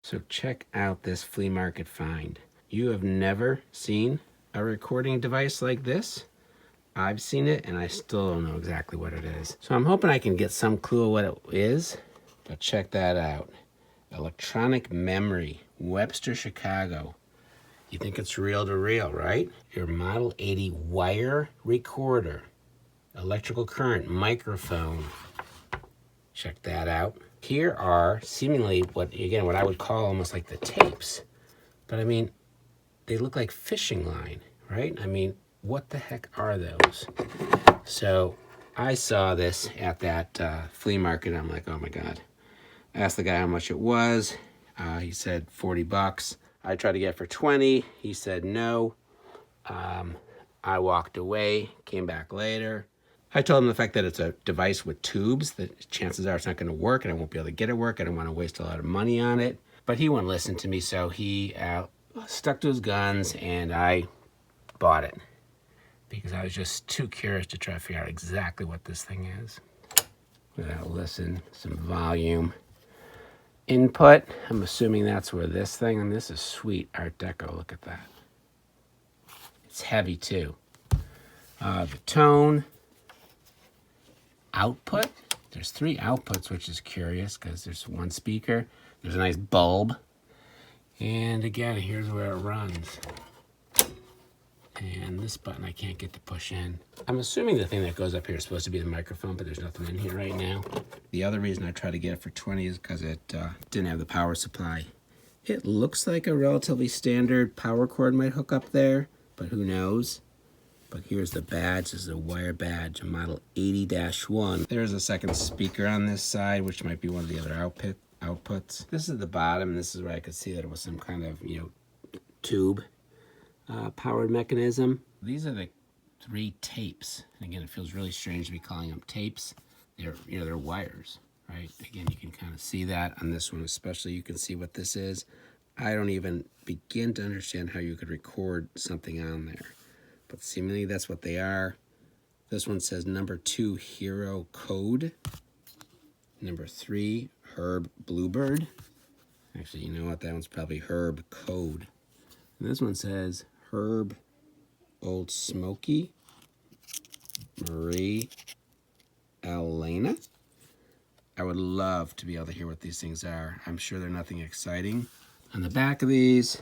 So check out this flea market find. You have never seen a recording device like this? I've seen it and I still don't know exactly what it is. So I'm hoping I can get some clue of what it is, but check that out. Electronic memory, Webster, Chicago. You think it's reel to reel, right? Your Model 80 wire recorder, electrical current microphone. Check that out. Here are seemingly what I would call almost like the tapes. But I mean, they look like fishing line, right? I mean, what the heck are those? So I saw this at that flea market. I'm like, oh my God. I asked the guy how much it was. He said 40 bucks. I tried to get it for 20. He said no. I walked away, came back later. I told him the fact that it's a device with tubes, that chances are it's not going to work and I won't be able to get it work. I don't want to waste a lot of money on it. But he wouldn't listen to me, so he stuck to his guns and I bought it because I was just too curious to try to figure out exactly what this thing is. Without listen, some volume. Input, I'm assuming that's where this thing, and this is sweet Art Deco, look at that. It's heavy too. The tone. Output, there's 3 outputs, which is curious because there's 1 speaker. There's a nice bulb. And again, here's where it runs. And this button I can't get to push in. I'm assuming the thing that goes up here is supposed to be the microphone, but there's nothing in here right now. The other reason I tried to get it for 20 is because it didn't have the power supply. It looks like a relatively standard power cord might hook up there, but who knows? But here's the badge. This is a wire badge, a Model 80-1. There's a second speaker on this side, which might be one of the other outputs. This is the bottom. This is where I could see that it was some kind of, tube powered mechanism. These are the 3 tapes. And again, it feels really strange to be calling them tapes. They're wires, right? Again, you can kind of see that on this one, especially. You can see what this is. I don't even begin to understand how you could record something on there. But seemingly that's what they are. This one says number 2 hero code. Number 3 Herb Bluebird. Actually, you know what? That one's probably Herb Code. And this one says Herb Old Smoky. Marie Elena. I would love to be able to hear what these things are. I'm sure they're nothing exciting. On the back of these,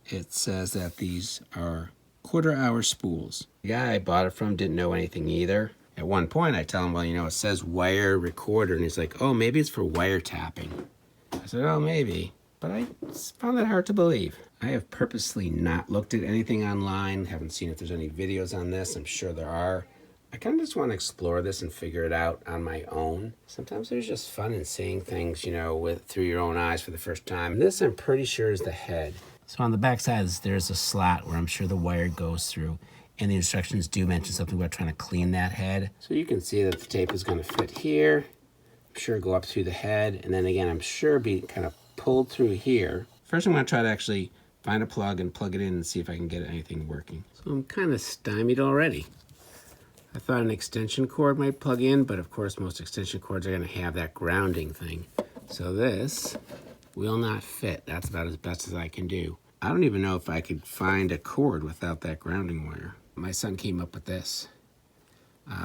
it says that these are quarter-hour spools. The guy I bought it from didn't know anything either. At one point, I tell him, well, it says wire recorder, and he's like, oh, maybe it's for wiretapping. I said, oh, maybe, but I found that hard to believe. I have purposely not looked at anything online, haven't seen if there's any videos on this. I'm sure there are. I kind of just want to explore this and figure it out on my own. Sometimes there's just fun in seeing things, through your own eyes for the first time. This, I'm pretty sure, is the head. So on the back side, there's a slot where I'm sure the wire goes through. And the instructions do mention something about trying to clean that head. So you can see that the tape is going to fit here. I'm sure go up through the head. And then again, I'm sure be kind of pulled through here. First, I'm going to try to actually find a plug and plug it in and see if I can get anything working. So I'm kind of stymied already. I thought an extension cord might plug in, but of course most extension cords are going to have that grounding thing. So this will not fit. That's about as best as I can do. I don't even know if I could find a cord without that grounding wire. My son came up with this.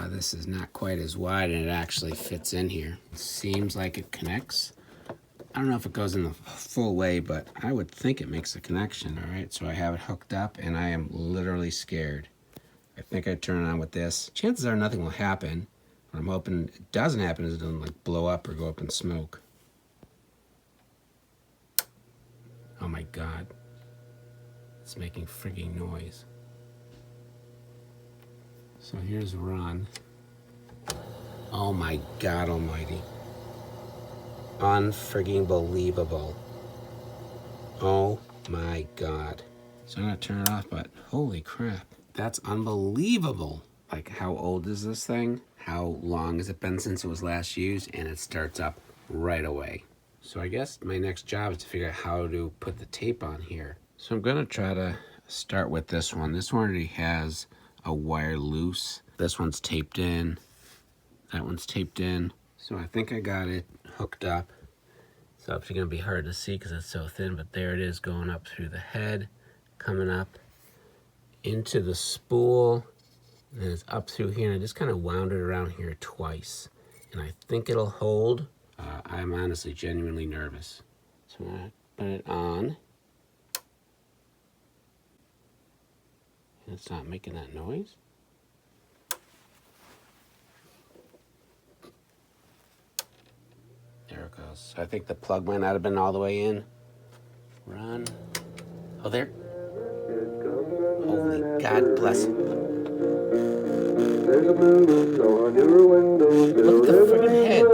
This is not quite as wide and it actually fits in here. Seems like it connects. I don't know if it goes in the full way, but I would think it makes a connection, all right? So I have it hooked up and I am literally scared. I think I turn it on with this. Chances are nothing will happen. What I'm hoping it doesn't happen is it doesn't blow up or go up in smoke. Oh my God. It's making frigging noise. So here's run. Oh my God almighty. Unfrigging believable. Oh my God. So I'm gonna turn it off, but holy crap. That's unbelievable. Like, how old is this thing? How long has it been since it was last used? And it starts up right away. So I guess my next job is to figure out how to put the tape on here. So I'm gonna try to start with this one. This one already has a wire loose. This one's taped in. That one's taped in. So I think I got it hooked up. It's obviously going to be hard to see because it's so thin, but there it is going up through the head, coming up into the spool, and it's up through here, and I just kind of wound it around here twice, and I think it'll hold. I'm honestly genuinely nervous. So I'm going to put it on. And it's not making that noise. There it goes. So I think the plug might not have been all the way in. Run. Oh, there. Holy God bless it. Look at the friggin' head.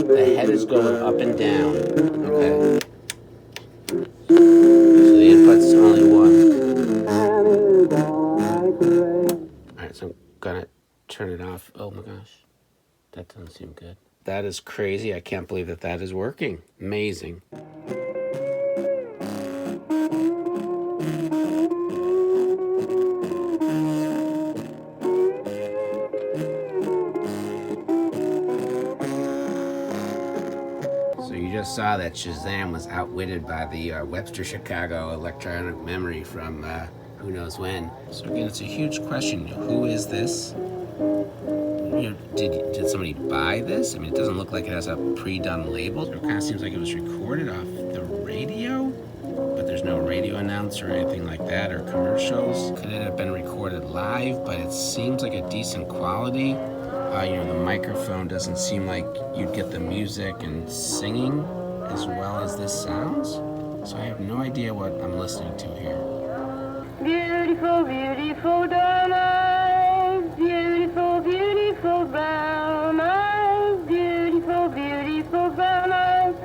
The head is going up and down. Okay. So the input's only one. Alright, so I'm gonna turn it off. Oh my gosh. That doesn't seem good. That is crazy. I can't believe that that is working. Amazing. So you just saw that Shazam was outwitted by the Webster Chicago electronic memory from who knows when. So again, it's a huge question. Who is this? You know, did somebody buy this? I mean, it doesn't look like it has a pre-done label. It kind of seems like it was recorded off the radio, but there's no radio announcer or anything like that, or commercials. Could it have been recorded live? But it seems like a decent quality. You know, the microphone doesn't seem like you'd get the music and singing as well as this sounds. So I have no idea what I'm listening to here. Beautiful, beautiful dark eyes, beautiful, beautiful brown eyes, beautiful, beautiful brown eyes.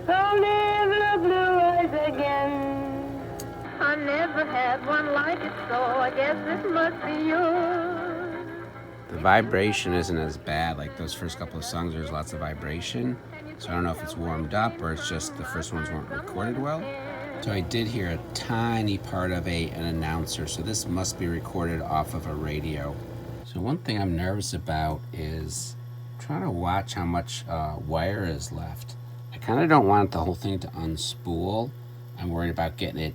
I'll never have blue eyes again. I never had one like it, so I guess this must be yours. The vibration isn't as bad. Like those first couple of songs, there's lots of vibration. So I don't know if it's warmed up or it's just the first ones weren't recorded well. So I did hear a tiny part of an announcer. So this must be recorded off of a radio. So one thing I'm nervous about is trying to watch how much wire is left. I kind of don't want the whole thing to unspool. I'm worried about getting it,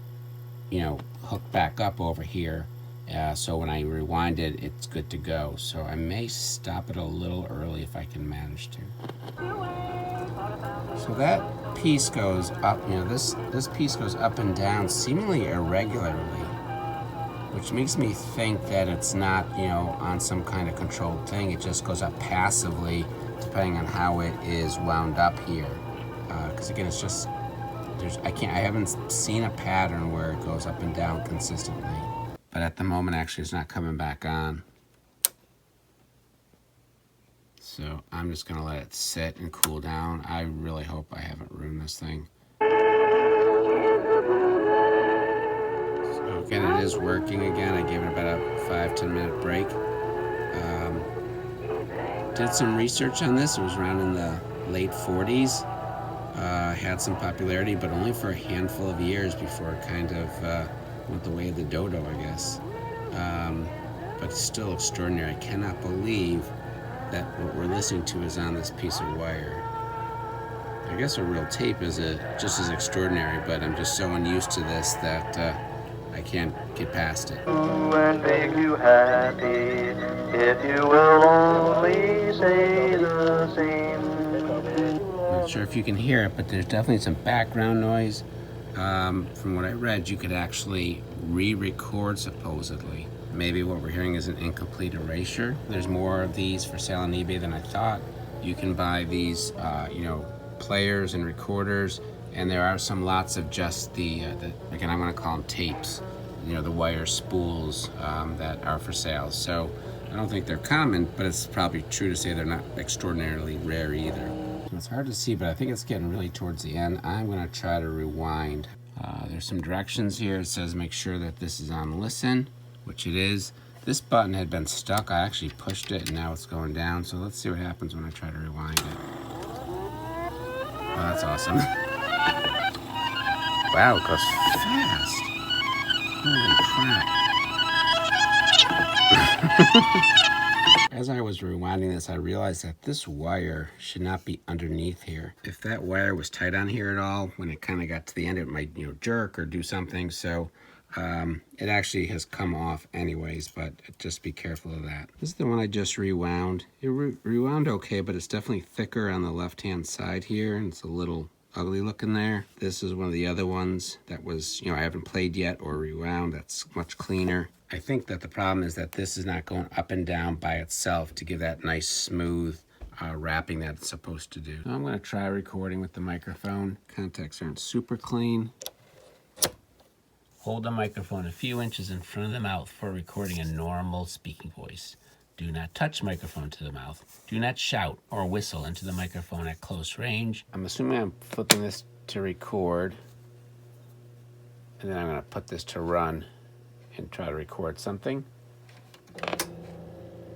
you know, hooked back up over here. So when I rewind it, it's good to go. So I may stop it a little early if I can manage to. So that piece goes up, you know, this piece goes up and down seemingly irregularly, which makes me think that it's not, you know, on some kind of controlled thing. It just goes up passively depending on how it is wound up here. Because again, it's just, I haven't seen a pattern where it goes up and down consistently. But at the moment, actually, it's not coming back on. So I'm just gonna let it sit and cool down. I really hope I haven't ruined this thing. So again, it is working again. I gave it about a 5-10 minute break. Did some research on this. It was around in the late 40s. Had some popularity, but only for a handful of years before it kind of went the way of the dodo, I guess. But it's still extraordinary. I cannot believe that what we're listening to is on this piece of wire. I guess a real tape is just as extraordinary, but I'm just so unused to this that I can't get past it. And make you happy if you will only say the same. Not sure if you can hear it, but there's definitely some background noise. From what I read, you could actually re-record supposedly. Maybe what we're hearing is an incomplete erasure. There's more of these for sale on eBay than I thought. You can buy these, you know, players and recorders, and there are some lots of just the again, I'm gonna call them tapes, you know, the wire spools that are for sale. So I don't think they're common, but it's probably true to say they're not extraordinarily rare either. It's hard to see, but I think it's getting really towards the end. I'm gonna try to rewind. There's some directions here. It says make sure that this is on listen, which it is. This button had been stuck. I actually pushed it and now it's going down. So let's see what happens when I try to rewind it. Oh, that's awesome. Wow, it goes fast. Holy crap. As I was rewinding this, I realized that this wire should not be underneath here. If that wire was tight on here at all, when it kind of got to the end, it might, jerk or do something. So it actually has come off anyways, but just be careful of that. This is the one I just rewound. It rewound okay, but it's definitely thicker on the left-hand side here, and it's a little ugly looking there. This is one of the other ones that was, I haven't played yet or rewound. That's much cleaner. I think that the problem is that this is not going up and down by itself to give that nice smooth wrapping that it's supposed to do. So I'm going to try recording with the microphone. Contacts aren't super clean. Hold the microphone a few inches in front of the mouth for recording a normal speaking voice. Do not touch microphone to the mouth. Do not shout or whistle into the microphone at close range. I'm assuming I'm flipping this to record, and then I'm going to put this to run and try to record something.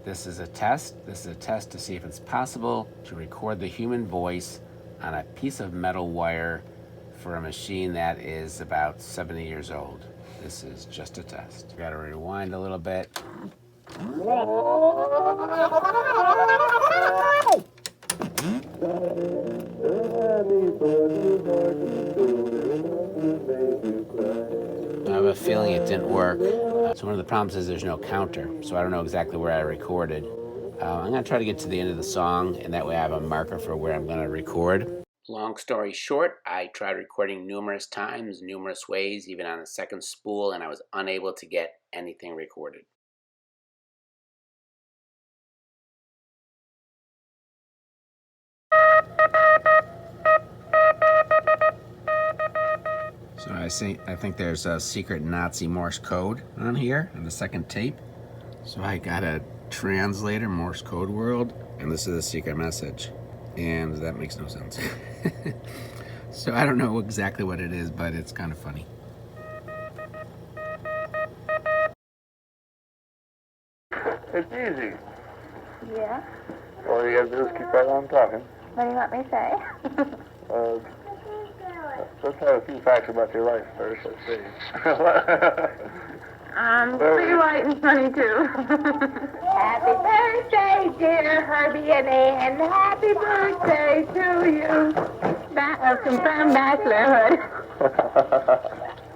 This is a test. This is a test to see if it's possible to record the human voice on a piece of metal wire for a machine that is about 70 years old. This is just a test. Got to rewind a little bit. I have a feeling it didn't work. So one of the problems is there's no counter, so I don't know exactly where I recorded. I'm going to try to get to the end of the song, and that way I have a marker for where I'm going to record. Long story short, I tried recording numerous times, numerous ways, even on a second spool, and I was unable to get anything recorded. So I think there's a secret Nazi Morse code on here on the second tape. So I got a translator, Morse code world, and this is a secret message. And that makes no sense. So I don't know exactly what it is, but it's kind of funny. It's easy. Yeah? All you have to do is keep right on talking. What do you want me to say? Let's have a few facts about your life first, let's see. Pretty white and funny too. Happy birthday, dear Herbie and Ann. Happy birthday to you. Confirmed bachelorhood.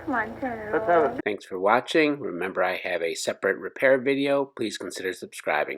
Come on, turn it over. Thanks for watching. Remember, I have a separate repair video. Please consider subscribing.